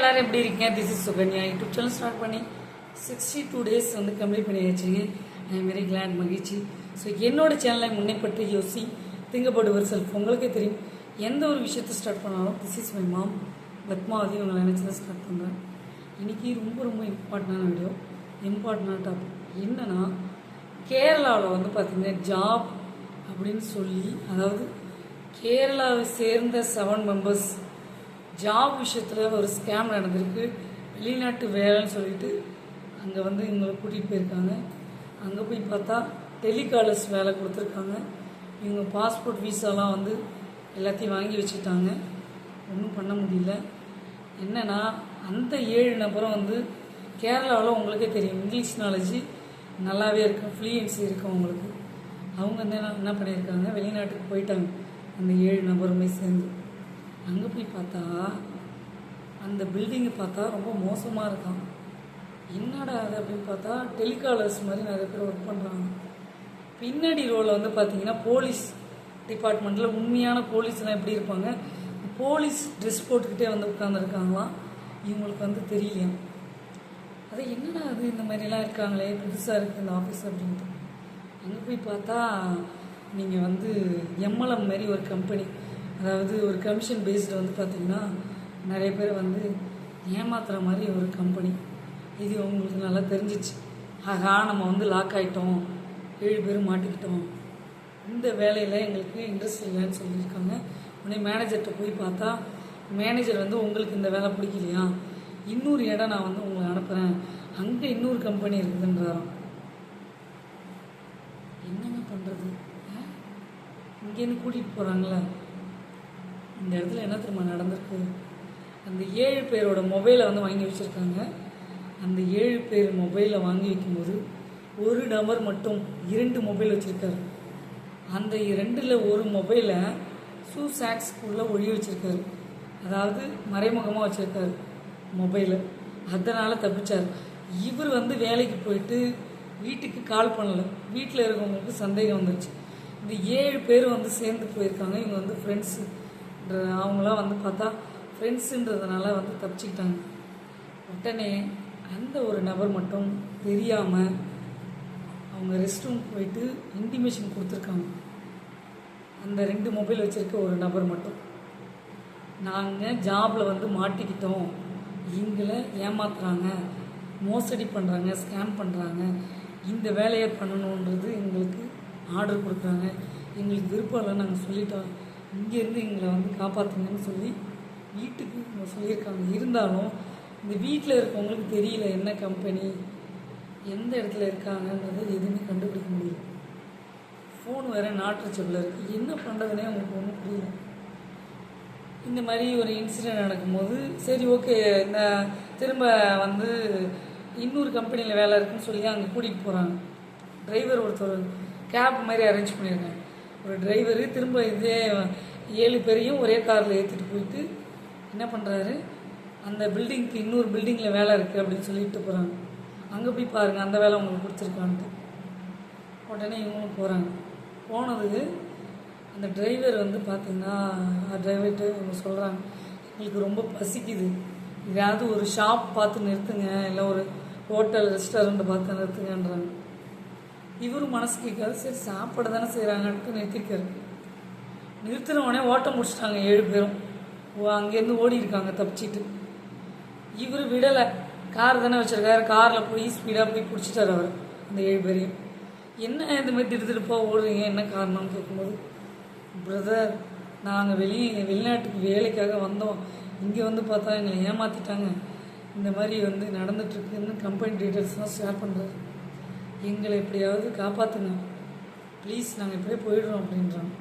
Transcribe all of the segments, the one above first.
எல்லாரும் எப்படி இருக்கீங்க? This is Sukanya. YouTube channel start பண்ணி 62 டேஸ் வந்து கம்ப்ளீட் பண்ணியாச்சுங்க. ஐ எம் வெரி கிளாட், மகிழ்ச்சி. ஸோ என்னோட சேனலை முன்னே பற்றி யோசி திங்க் அபவுட் யுவர் செல்ஃப். உங்களுக்கே தெரியும், எந்த ஒரு விஷயத்தை ஸ்டார்ட் பண்ணாலும் this is my mom Padmavati உங்களை நினச்சி தான் ஸ்டார்ட் பண்ணுறேன். இன்றைக்கி ரொம்ப ரொம்ப இம்பார்ட்டண்டான வீடியோ, இம்பார்ட்டண்டான டாபிக் என்னென்னா, கேரளாவில் வந்து பார்த்திங்கன்னா ஜாப் அப்படின்னு சொல்லி, அதாவது கேரளாவை சேர்ந்த 7 மெம்பர்ஸ் ஜாப் விஷயத்தில் ஒரு ஸ்கேம் நடந்திருக்கு. வெளிநாட்டு வேலைன்னு சொல்லிட்டு அங்கே வந்து இவங்களை கூட்டிகிட்டு போயிருக்காங்க. அங்கே போய் பார்த்தா டெலிகாலர்ஸ் வேலை கொடுத்துருக்காங்க. இவங்க பாஸ்போர்ட் வீசாலாம் வந்து எல்லாத்தையும் வாங்கி வச்சுட்டாங்க. ஒன்றும் பண்ண முடியல. என்னென்னா, அந்த 7 நபரும் வந்து கேரளாவில் உங்களுக்கே தெரியும், இங்கிலீஷ் நாலேஜ் நல்லாவே இருக்கும், ஃப்ளூயன்சி இருக்கும் அவங்களுக்கு. அவங்க வந்து என்ன பண்ணியிருக்காங்க, வெளிநாட்டுக்கு போயிட்டாங்க. அந்த 7 நபருமே சேர்ந்து அங்கே போய் பார்த்தா அந்த பில்டிங்கை பார்த்தா ரொம்ப மோசமாக இருக்கான். என்னடா அது அப்படின்னு பார்த்தா டெலிகாலர்ஸ் மாதிரி நிறைய பேர் ஒர்க் பண்ணுறாங்க. பின்னாடி ரோவில் வந்து பார்த்திங்கன்னா போலீஸ் டிபார்ட்மெண்ட்டில் உண்மையான போலீஸ்லாம் எப்படி இருப்பாங்க, போலீஸ் ட்ரெஸ் போட்டுக்கிட்டே வந்து உட்காந்துருக்காங்களாம். இவங்களுக்கு வந்து தெரியலையாம். அது என்னடா அது இந்த மாதிரிலாம் இருக்காங்களே, புதுசாக இருக்குது இந்த ஆஃபீஸ் அப்படின்ட்டு. அங்கே போய் பார்த்தா நீங்கள் வந்து எம்எல்எம் மாதிரி ஒரு கம்பெனி, அதாவது ஒரு கமிஷன் பேஸ்டு வந்து பார்த்திங்கன்னா நிறைய பேர் வந்து ஏமாத்துகிற மாதிரி ஒரு கம்பெனி. இது உங்களுக்கு நல்லா தெரிஞ்சிச்சு. ஆகா, நம்ம வந்து லாக் ஆகிட்டோம், 7 பேரும் மாட்டிக்கிட்டோம், இந்த வேலையில் எங்களுக்கு இன்ட்ரெஸ்ட் இல்லைன்னு சொல்லியிருக்காங்க. உடனே மேனேஜர்கிட்ட போய் பார்த்தா மேனேஜர் வந்து உங்களுக்கு இந்த வேலை பிடிக்கலையா, இன்னொரு இடம் நான் வந்து உங்களை அனுப்புகிறேன், அங்கே இன்னொரு கம்பெனி இருக்குதுன்றாராம். என்னங்க பண்ணுறது, இங்கேருந்து கூட்டிகிட்டு போகிறாங்களே. இந்த இடத்துல என்ன திரும்ப நடந்திருக்கு, அந்த 7 பேரோட மொபைலை வந்து வாங்கி வச்சுருக்காங்க. அந்த 7 பேர் மொபைலை வாங்கி வைக்கும்போது ஒரு நபர் மட்டும் 2 மொபைல் வச்சுருக்காரு. அந்த 2ல் ஒரு மொபைலை ஷூ சாக்ஸ்குள்ளே ஒழி வச்சுருக்காரு, அதாவது மறைமுகமாக வச்சுருக்காரு மொபைலை. அதனால் தப்பிச்சார். இவர் வந்து வேலைக்கு போயிட்டு வீட்டுக்கு கால் பண்ணலை. வீட்டில் இருக்கவங்களுக்கு சந்தேகம் வந்துருச்சு. இந்த 7 பேர் வந்து சேர்ந்து போயிருக்காங்க. இவங்க வந்து ஃப்ரெண்ட்ஸு, அவங்களாம் வந்து பார்த்தா ஃப்ரெண்ட்ஸுன்றதுனால வந்து தப்பிச்சுக்கிட்டாங்க. உடனே அந்த ஒரு நபர் மட்டும் தெரியாமல் அவங்க ரெஸ்ட் ரூம் போயிட்டு இன்டிமேஷன் கொடுத்துருக்காங்க. அந்த 2 மொபைல் வச்சுருக்க ஒரு நபர் மட்டும், நாங்கள் ஜாபில் வந்து மாட்டிக்கிட்டோம், எங்களை ஏமாத்துறாங்க, மோசடி பண்ணுறாங்க, ஸ்கேம் பண்ணுறாங்க, இந்த வேலையை பண்ணணுன்றது எங்களுக்கு ஆர்டர் கொடுக்குறாங்க, எங்களுக்கு விருப்பம் இல்லை, நாங்கள் சொல்லிட்டோம், இங்கேருந்து எங்களை வந்து காப்பாற்றுங்கன்னு சொல்லி வீட்டுக்கு அவங்க சொல்லியிருக்காங்க. இருந்தாலும் இந்த வீட்டில் இருக்கவங்களுக்கு தெரியல என்ன கம்பெனி, எந்த இடத்துல இருக்காங்கன்றதை எதுவுமே கண்டுபிடிக்க முடியல. ஃபோன் வேறு நாட்டுச்சபில் இருக்குது. என்ன பண்ணுறதுனே அவங்களுக்கு ஒன்றும் புரியல. இந்த மாதிரி ஒரு இன்சிடெண்ட் நடக்கும்போது சரி ஓகே, இந்த திரும்ப வந்து இன்னொரு கம்பெனியில் வேலை இருக்குன்னு சொல்லி அங்கே கூட்டிகிட்டு போகிறாங்க. டிரைவர் ஒருத்தர் கேப் மாதிரி அரேஞ்ச் பண்ணியிருக்காங்க. ஒரு டிரைவரு திரும்ப இதே 7 பேரையும் ஒரே காரில் ஏற்றிட்டு போயிட்டு என்ன பண்ணுறாரு, அந்த பில்டிங்க்கு இன்னொரு பில்டிங்கில் வேலை இருக்குது அப்படின்னு சொல்லிட்டு போகிறாங்க. அங்கே போய் பாருங்கள் அந்த வேலை உங்களுக்கு பிடிச்சிருக்கான்ட்டு. உடனே இவங்களும் போகிறாங்க. போனது அந்த டிரைவர் வந்து பார்த்திங்கன்னா, டிரைவர்கிட்ட இவங்க சொல்கிறாங்க, எங்களுக்கு ரொம்ப பசிக்குது, ஏதாவது ஒரு ஷாப் பார்த்து நிறுத்துங்க, இல்லை ஒரு ஹோட்டல் ரெஸ்டாரண்ட்டை பார்த்து நிறுத்துங்கன்றாங்க. இவரும் மனசு கேட்காது, சரி சாப்பாடு தானே செய்கிறாங்கன்ட்டு நிறுத்திருக்காரு. நிறுத்தினவுடனே ஓட்ட முடிச்சிட்டாங்க 7 பேரும். அங்கேருந்து ஓடி இருக்காங்க தப்பிச்சிட்டு. இவர் விடலை, கார் தானே வச்சுருக்காரு, காரில் போய் ஸ்பீடாக போய் பிடிச்சிட்டார் அவர் அந்த 7 பேரையும். என்ன இந்த மாதிரி திருப்பா ஓடுறீங்க, என்ன காரணம்னு கேட்கும்போது, பிரதர் நாங்கள் வெளிநாட்டுக்கு வேலைக்காக வந்தோம், இங்கே வந்து பார்த்தா எங்களை ஏமாற்றிட்டாங்க, இந்த மாதிரி வந்து நடந்துட்டுருக்குன்னு கம்பெனி டீட்டெயில்ஸ்லாம் ஷேர் பண்ணுறாரு, எங்களை எப்படியாவது காப்பாற்றுங்க ப்ளீஸ், நாங்கள் எப்படியே போயிடுறோம் அப்படின்றாங்க.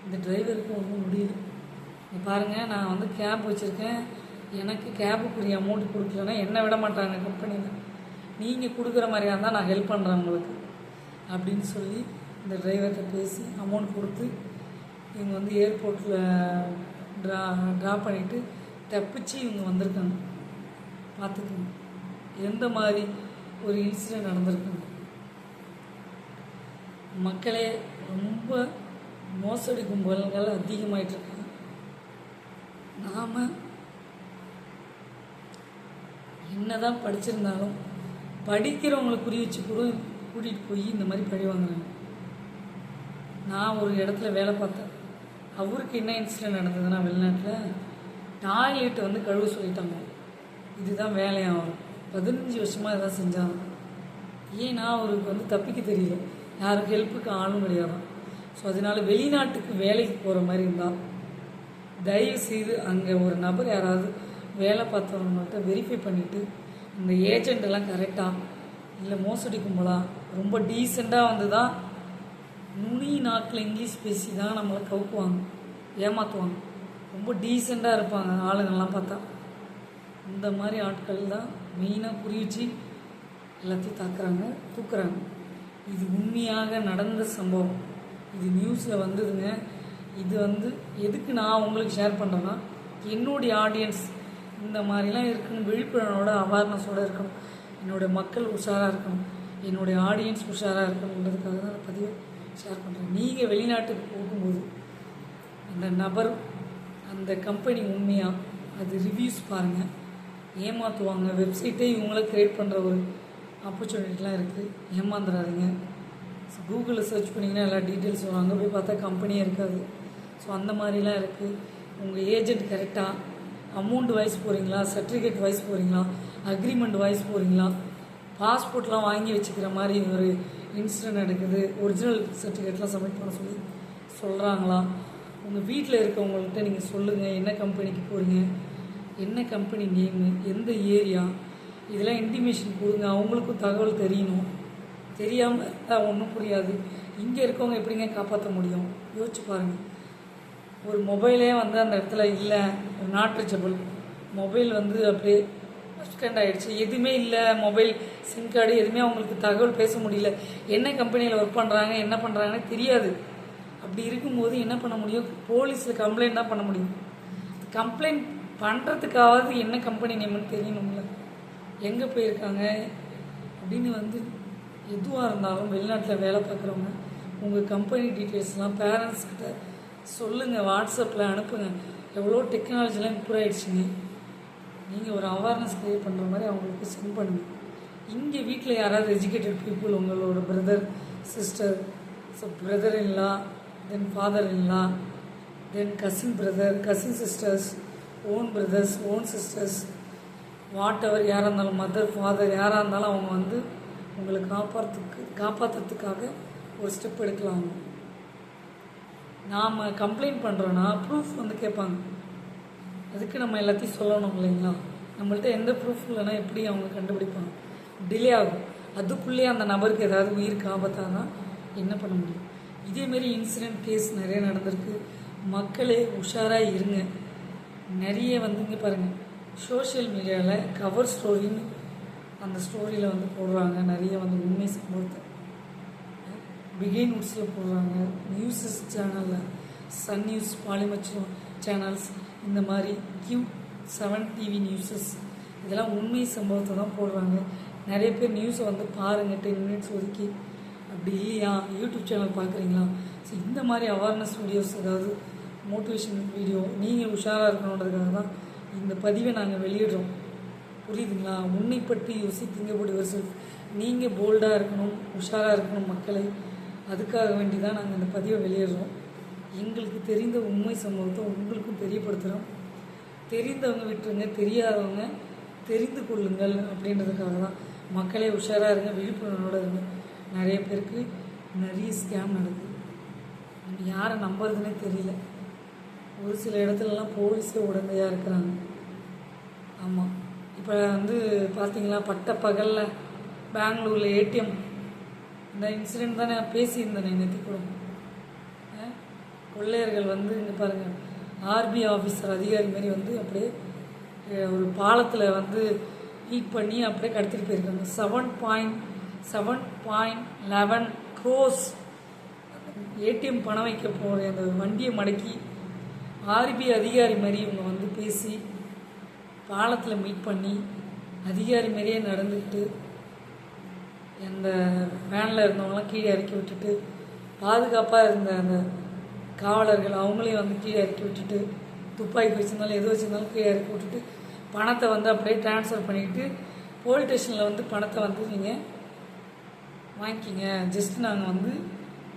இந்த டிரைவருக்கு ஒன்றும் முடியல. பாருங்கள், நான் வந்து கேப் வச்சுருக்கேன், எனக்கு கேபுக்குரிய அமௌண்ட் கொடுக்கலன்னா என்னை விட மாட்டாங்க கம்பெனியில், நீங்கள் கொடுக்குற மாதிரியா இருந்தால் நான் ஹெல்ப் பண்ணுறேன் உங்களுக்கு அப்படின்னு சொல்லி இந்த டிரைவர்கிட்ட பேசி அமௌண்ட் கொடுத்து இவங்க வந்து ஏர்போர்ட்டில் ட்ராப் பண்ணிவிட்டு தப்பிச்சு இவங்க வந்திருக்காங்க. பார்த்துக்கோங்க எந்த மாதிரி ஒரு இன்சிடெண்ட் நடந்திருக்குங்க. மக்களே, ரொம்ப மோசடி கும்பல்கள் அதிகமாகிட்டுருக்கு. நாம் என்ன தான் படிச்சிருந்தாலும் படிக்கிறவங்களை குறி வச்சு கூட கூட்டிகிட்டு போய் இந்த மாதிரி பழி வாங்குறாங்க. நான் ஒரு இடத்துல வேலை பார்த்தேன். அவருக்கு என்ன இன்சிடென்ட் நடந்ததுன்னா, வெளிநாட்டில் டாய்லெட்டை வந்து கழுவ சொல்லிட்டாங்க. இதுதான் வேலையாக வரும். 15 வருஷமாக இதான் செஞ்சாங்க. ஏன்னா அவருக்கு வந்து தப்பிக்க தெரியல, யாருக்கு ஹெல்ப்புக்கு ஆளும் கிடையாது. ஸோ அதனால் வெளிநாட்டுக்கு வேலைக்கு போகிற மாதிரி இருந்தால் தயவு செய்து அங்கே ஒரு நபர் யாராவது வேலை பார்த்தவங்கள்ட்ட வெரிஃபை பண்ணிவிட்டு இந்த ஏஜெண்ட் எல்லாம் கரெக்டாக இல்லை மோசடி கும்பலா ரொம்ப டீசெண்டாக வந்து தான் நுனி நாக்கில் இங்கிலீஷ் பேசி தான் நம்மளை கவுக்குவாங்க, ஏமாற்றுவாங்க. ரொம்ப டீசெண்டாக இருப்பாங்க ஆளுங்கள்லாம் பார்த்தா. இந்த மாதிரி ஆட்கள் தான் மெயினாக குறி வச்சு எல்லாத்தையும் தாக்குறாங்க, தூக்குறாங்க. இது உண்மையாக நடந்த சம்பவம். இது நியூஸில் வந்ததுங்க. இது வந்து எதுக்கு நான் உங்களுக்கு ஷேர் பண்ணுறேன்னா, என்னுடைய ஆடியன்ஸ் இந்த மாதிரிலாம் இருக்கணும், விழிப்புணர்வோட அவேர்னஸோடு இருக்கணும், என்னுடைய மக்கள் உஷாராக இருக்கணும், என்னுடைய ஆடியன்ஸ் உஷாராக இருக்கணுன்றதுக்காக தான் நான் பதிவை ஷேர் பண்ணுறேன். நீங்கள் வெளிநாட்டுக்கு போகும்போது அந்த நபர் அந்த கம்பெனி உண்மையாக அது ரிவ்யூஸ் பாருங்கள். ஏமாற்றுவாங்க. வெப்சைட்டே இவங்கள க்ரியேட் பண்ணுற ஒரு ஆப்பர்ச்சுனிட்டிலாம் இருக்குது. ஏமாந்துடாதீங்க. ஸோ கூகுளில் சர்ச் பண்ணிங்கன்னா எல்லா டீட்டெயில்ஸ் வரும். அங்கே போய் பார்த்தா கம்பெனியே இருக்காது. ஸோ அந்த மாதிரிலாம் இருக்குது. உங்கள் ஏஜென்ட் கரெக்டாக அமௌண்ட் வைஸ் போகிறீங்களா, சர்டிஃபிகேட் வைஸ் போகிறீங்களா, அக்ரிமெண்ட் வைஸ் போகிறீங்களா, பாஸ்போர்ட்லாம் வாங்கி வச்சுக்கிற மாதிரி ஒரு இன்சிடென்ட் நடக்குது, ஒரிஜினல் சர்டிஃபிகேட்லாம் சப்மிட் பண்ண சொல்லி சொல்கிறாங்களா. உங்கள் வீட்டில் இருக்கவங்கள்ட்ட நீங்கள் சொல்லுங்கள், என்ன கம்பெனிக்கு போகிறீங்க, என்ன கம்பெனி நேமு, எந்த ஏரியா, இதெல்லாம் இன்டிமேஷன் கொடுங்க. அவங்களுக்கும் தகவல் தெரியணும். தெரியாமல் ஒன்றும் புரியாது. இங்கே இருக்கவங்க எப்படிங்க காப்பாற்ற முடியும்? யோசிச்சு பாருங்கள். ஒரு மொபைலே வந்து அந்த இடத்துல இல்லை, ஒரு நாட் ரீச்சபிள் மொபைல் வந்து அப்படியே ஸ்கேண்ட் ஆகிடுச்சு, எதுவுமே இல்லை, மொபைல் சிம் கார்டு எதுவுமே அவங்களுக்கு தகவல் பேச முடியல, என்ன கம்பெனியில் ஒர்க் பண்ணுறாங்க என்ன பண்ணுறாங்கன்னு தெரியாது. அப்படி இருக்கும்போது என்ன பண்ண முடியும்? போலீஸில் கம்ப்ளைண்ட் தான் பண்ண முடியும். கம்ப்ளைண்ட் பண்ணுறதுக்காவது என்ன கம்பெனி நேம்னு தெரியணும்ல, எங்கே போயிருக்காங்க அப்படின்னு. வந்து எதுவாக இருந்தாலும் வெளிநாட்டில் வேலை பார்க்குறவங்க உங்கள் கம்பெனி டீட்டெயில்ஸ்லாம் பேரண்ட்ஸ்கிட்ட சொல்லுங்கள், வாட்ஸ்அப்பில் அனுப்புங்க. எவ்வளோ டெக்னாலஜிலாம் இம்ப்ரூவ் ஆகிடுச்சிங்க. நீங்கள் ஒரு அவேர்னஸ் க்ரியேட் பண்ணுற மாதிரி அவங்களுக்கு சென்ட் பண்ணுங்கள். இங்கே வீட்டில் யாராவது எஜுகேட்டட் பீப்புள், உங்களோட பிரதர் சிஸ்டர், ஸோ பிரதர் இல்லா, தென் ஃபாதர் இல்லா, then cousin brother, cousin sisters, own brothers, own sisters, whatever யாராக இருந்தாலும், மதர் ஃபாதர் யாராக இருந்தாலும் அவங்க வந்து உங்களை காப்பாற்றுறதுக்காக ஒரு ஸ்டெப் எடுக்கலாம். நாம் கம்ப்ளைண்ட் பண்ணுறோன்னா ப்ரூஃப் வந்து கேட்பாங்க. அதுக்கு நம்ம எல்லாத்தையும் சொல்லணும் இல்லைங்களா? நம்மள்ட்ட எந்த ப்ரூஃப் இல்லைன்னா எப்படி அவங்க கண்டுபிடிப்பாங்க? டிலே ஆகும். அதுக்குள்ளேயே அந்த நபருக்கு ஏதாவது உயிருக்கு ஆபத்தானா என்ன பண்ண முடியும்? இதேமாரி இன்சிடென்ட் கேஸ் நிறைய நடந்திருக்கு. மக்களே உஷாராக இருங்க. நிறைய வந்துங்க பாருங்கள், சோஷியல் மீடியாவில் கவர் ஸ்டோரின்னு அந்த ஸ்டோரியில் வந்து போடுறாங்க. நிறைய வந்து உண்மை சம்பவத்தை பிகின் உட்ஸில் போடுறாங்க. நியூஸஸ் சேனலில் சன் நியூஸ், பாலிமர் சேனல்ஸ், இந்த மாதிரி Q7 டிவி நியூஸஸ், இதெல்லாம் உண்மை சம்பவத்தை தான் போடுறாங்க. நிறைய பேர் நியூஸை வந்து பாருங்கள், 10 மினிட்ஸ் ஒதுக்கி. அப்படி இல்லையா, யூடியூப் சேனல் பார்க்குறீங்களா? ஸோ இந்த மாதிரி அவேர்னஸ் வீடியோஸ், ஏதாவது மோட்டிவேஷன் வீடியோ, நீங்கள் உஷாராக இருக்கணுன்றதுக்காக தான் இந்த பதிவை நாங்கள் வெளியிடுறோம். புரியுதுங்களா? உன்னை பற்றி யோசித்தீங்க போடி வருஷம். நீங்கள் போல்டாக இருக்கணும், உஷாராக இருக்கணும் மக்களை. அதுக்காக வேண்டி தான் நாங்கள் இந்த பதிவை வெளியிடுறோம். எங்களுக்கு தெரிந்த உண்மை சம்பவத்தை உங்களுக்கும் தெரியப்படுத்துகிறோம். தெரிந்தவங்க விட்டுருங்க, தெரியாதவங்க தெரிந்து கொள்ளுங்கள் அப்படின்றதுக்காக தான். மக்களே உஷாராக இருங்க, விழிப்புணர்வோடு இருங்க. நிறைய பேருக்கு நிறைய ஸ்கேம் நடக்குது. யாரை நம்புறதுன்னே தெரியல. ஒரு சில இடத்துலலாம் போலீஸே உடந்தையாக இருக்கிறாங்க. ஆமாம், இப்போ வந்து பார்த்தீங்களா, பட்ட பகலில் பெங்களூரில் ஏடிஎம் இந்த இன்சிடெண்ட் தான் நான் பேசியிருந்தேன் நேற்று கூட. கொள்ளையர்கள் வந்து இங்கே பாருங்கள், ஆர்பி ஆஃபீஸர் அதிகாரி மாரி வந்து அப்படியே ஒரு பாலத்தில் வந்து ஹீட் பண்ணி அப்படியே கடத்திட்டு போயிருக்காங்க. 7.11 crores ஏடிஎம் பணம் வைக்க போகிற அந்த வண்டியை மடக்கி ஆர்பி அதிகாரி மாதிரி இவங்க வந்து பேசி பாலத்தில் மீட் பண்ணி அதிகாரி மாதிரியே நடந்துக்கிட்டு அந்த வேனில் இருந்தவங்களாம் கீழே இறக்கி விட்டுட்டு, பாதுகாப்பாக இருந்த அந்த காவலர்கள் அவங்களையும் வந்து கீழே இறக்கி விட்டுட்டு, துப்பாக்கி வச்சுருந்தாலும் எது வச்சுருந்தாலும் கீழே இறக்கி விட்டுட்டு பணத்தை வந்து அப்படியே ட்ரான்ஸ்ஃபர் பண்ணிக்கிட்டு போலீஸ் ஸ்டேஷனில் வந்து பணத்தை வந்து நீங்கள் வாங்கிக்கிங்க, ஜஸ்ட் நாங்கள் வந்து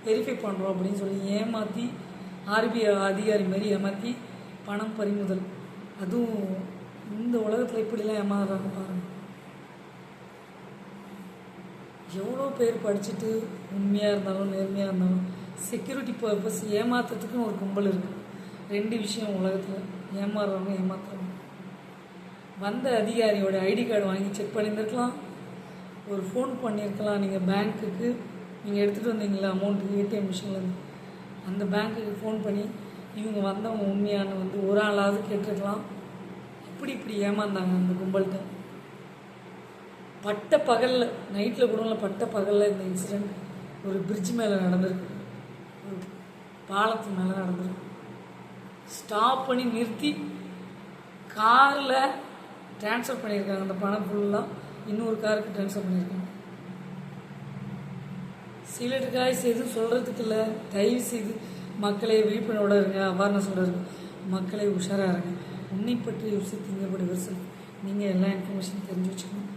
வெரிஃபை பண்ணுறோம் அப்படின்னு சொல்லி ஏமாற்றி ஆர்பிஐ அதிகாரி மாரி ஏமாற்றி பணம் பறிமுதல். அதுவும் இந்த உலகத்தில் இப்படிலாம் ஏமாறுறாங்க பாருங்கள். எவ்வளோ பேர் படிச்சுட்டு உண்மையாக இருந்தாலும் நேர்மையாக இருந்தாலும் செக்யூரிட்டி பர்பஸ் ஏமாத்துறதுக்குன்னு ஒரு கும்பல் இருக்குது. 2 விஷயம் உலகத்தில், ஏமாறுறவங்க ஏமாத்துறவங்க. வந்த அதிகாரியோட ஐடி கார்டு வாங்கி செக் பண்ணியிருந்துருக்கலாம், ஒரு ஃபோன் பண்ணியிருக்கலாம். நீங்கள் பேங்க்குக்கு நீங்கள் எடுத்துகிட்டு வந்தீங்களா அமௌண்ட்டு ஏடிஎம் மிஷின்லேருந்து, அந்த பேங்க்குக்கு ஃபோன் பண்ணி இவங்க வந்தவங்க உண்மையான வந்து ஒரு ஆளாவது கேட்டிருக்கலாம். இப்படி ஏமாந்தாங்க அந்த கும்பல்கிட்ட. பட்ட பகலில், நைட்டில் கூட இல்லை, பட்ட பகலில் இந்த இன்சிடெண்ட் ஒரு பிரிட்ஜ் மேலே நடந்திருக்கு, ஒரு பாலத்து மேலே நடந்திருக்கு. ஸ்டாப் பண்ணி நிறுத்தி காரில் ட்ரான்ஸ்ஃபர் பண்ணியிருக்காங்க. அந்த பணம் ஃபுல்லாக இன்னொரு காருக்கு ட்ரான்ஸ்ஃபர் பண்ணியிருக்காங்க. சிலர் காய்ஸ் எதுவும் சொல்கிறதுக்கு இல்லை. தயவு செய்து மக்களை விழிப்புணர்வோடு இருங்க, அவேர்னஸோடு இருங்க, மக்களை உஷாராக இருங்க. உன்னை பற்றி யோசித்தீங்க படி வருஷம் நீங்கள் எல்லா இன்ஃபர்மேஷன் தெரிஞ்சு வச்சுக்கணும்.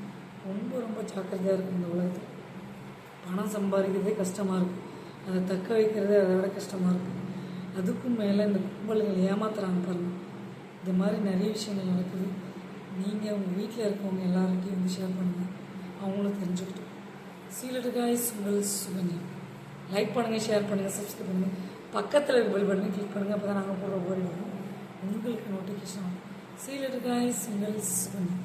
ரொம்ப ஜாக்கிரதையாக இருக்கும். இந்த உலகத்தில் பணம் சம்பாதிக்கிறதே கஷ்டமாக இருக்கும், அதை தக்க வைக்கிறதே அதை விட கஷ்டமாக இருக்கும். அதுக்கும் மேலே இந்த கும்பல்கள் ஏமாத்துறாங்க பாருங்கள். இந்த மாதிரி நிறைய விஷயங்கள் நடக்குது. நீங்கள் உங்கள் வீட்டில் இருக்கவங்க எல்லார்கிட்டையும் வந்து ஷேர் பண்ணுங்கள், அவங்களும் தெரிஞ்சுக்கிட்டோம். சீலட் காய்ஸ் உங்கள் சுகன்யா. லைக் பண்ணுங்கள், ஷேர் பண்ணுங்கள், சப்ஸ்கிரைப் பண்ணுங்கள், பக்கத்தில் இருக்க பெல் பட்டனை கிளிக் பண்ணுங்கள். அப்போ தான் நாங்கள் போடுற போய் வரும் உங்களுக்கு நோட்டிஃபிகேஷன் ஆகும். சீலட் காய்ஸ் உங்கள் சுகன்யா.